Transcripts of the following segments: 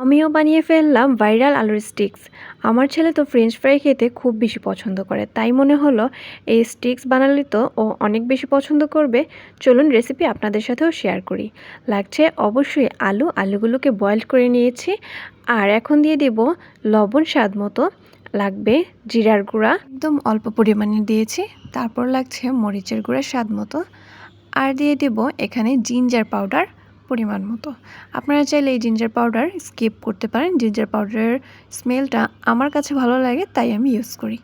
আমিও বানিয়ে ফেললাম ভাইরাল আলুর স্টিক্স। আমার ছেলে তো ফ্রেঞ্চ ফ্রাই খেতে খুব বেশি পছন্দ করে, তাই মনে হলো এই স্টিক্স বানালে তো ও অনেক বেশি পছন্দ করবে। চলুন রেসিপি আপনাদের সাথেও শেয়ার করি। লাগছে অবশ্যই আলুগুলোকে বয়েল করে নিয়েছি। আর এখন দিয়ে দেব লবণ স্বাদ মতো, লাগবে জিরার গুঁড়া একদম অল্প পরিমাণে দিয়েছি, তারপর লাগছে মরিচের গুঁড়া স্বাদ মতো, আর দিয়ে দেব এখানে জিঞ্জার পাউডার পরিমাণ মতো। আপনারা চাইলে এই জিঞ্জার পাউডার স্কিপ করতে পারেন, জিঞ্জার পাউডারের স্মেলটা আমার কাছে ভালো লাগে তাই আমি ইউজ করি।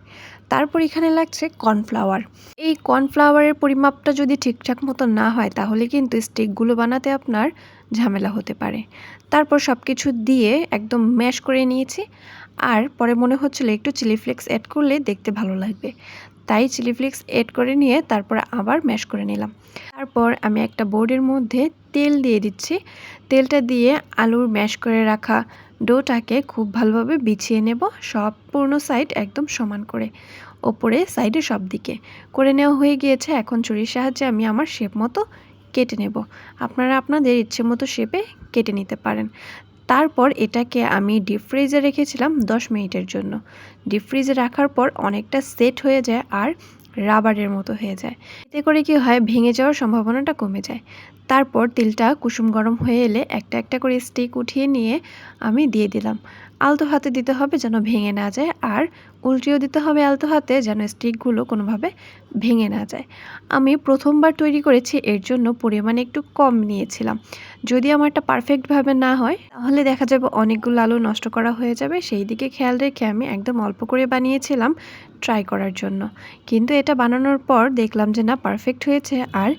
তারপর এখানে লাগছে কর্নফ্লাওয়ার। এই কর্নফ্লাওয়ারের পরিমাপটা যদি ঠিকঠাক মতো না হয় তাহলে কিন্তু স্টিকগুলো বানাতে আপনার ঝামেলা হতে পারে। তারপর সব কিছু দিয়ে একদম ম্যাশ করে নিয়েছি। আর পরে মনে হচ্ছিল একটু চিলি ফ্লেক্স অ্যাড করলে দেখতে ভালো লাগবে, তাই চিলি ফ্লেক্স অ্যাড করে নিয়ে তারপর আবার ম্যাশ করে নিলাম। তারপর আমি একটা বোর্ডের মধ্যে তেল দিয়ে দিচ্ছি। তেলটা দিয়ে আলুর ম্যাশ করে রাখা ডোটাকে খুব ভালোভাবে বিছিয়ে নেব, সম্পূর্ণ সাইড একদম সমান করে, ওপরে সাইডে সব দিকে করে নেওয়া হয়ে গিয়েছে। এখন ছুরির সাহায্যে আমি আমার শেপ মতো কেটে নেব। আপনারা আপনাদের ইচ্ছে মতো শেপে কেটে নিতে পারেন। তারপর এটাকে আমি ডিপ ফ্রিজে রেখেছিলাম 10 মিনিটের জন্য। ডিপ ফ্রিজে রাখার পর অনেকটা সেট হয়ে যায় আর রাবারের মতো হয়ে যায়। এতে করে কি হয়, ভেঙে যাওয়ার সম্ভাবনাটা কমে যায়। তারপর তেলটা কুসুম গরম হয়ে এলে একটা একটা করে স্টিক উঠিয়ে নিয়ে আমি দিয়ে দিলাম। আলতো হাতে দিতে হবে যেন ভেঙে না যায়, আর উল্টিয়েও দিতে হবে আলতো হাতে যেন স্টিকগুলো কোনোভাবে ভেঙে না যায়। আমি প্রথমবার তৈরি করেছি, এর জন্য পরিমাণে একটু কম নিয়েছিলাম। যদি আমারটা পারফেক্টভাবে না হয় তাহলে দেখা যাবে অনেকগুলো আলু নষ্ট করা হয়ে যাবে, সেই দিকে খেয়াল রেখে আমি একদম অল্প করে বানিয়েছিলাম ট্রাই করার জন্য। কিন্তু এটা বানানোর পর দেখলাম যে না, পারফেক্ট হয়েছে আর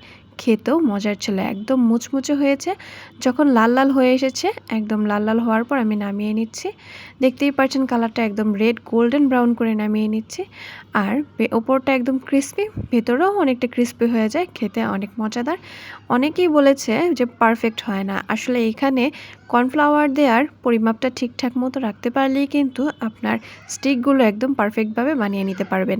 খেতেও মজার ছিল, একদম মুচমুচে হয়েছে। যখন লাল লাল হয়ে এসেছে, একদম লাল লাল হওয়ার পর আমি নামিয়ে নিচ্ছি। দেখতেই পাচ্ছেন কালারটা একদম রেড গোল্ডেন ব্রাউন করে নামিয়ে নিচ্ছি। আর ওপরটা একদম ক্রিস্পি, ভেতরেও অনেকটা ক্রিস্পি হয়ে যায়, খেতে অনেক মজাদার। অনেকেই বলেছে যে পারফেক্ট হয় না, আসলে এখানে কর্নফ্লাওয়ার দেওয়ার পরিমাপটা ঠিকঠাক মতো রাখতে পারলেই কিন্তু আপনার স্টিকগুলো একদম পারফেক্টভাবে বানিয়ে নিতে পারবেন।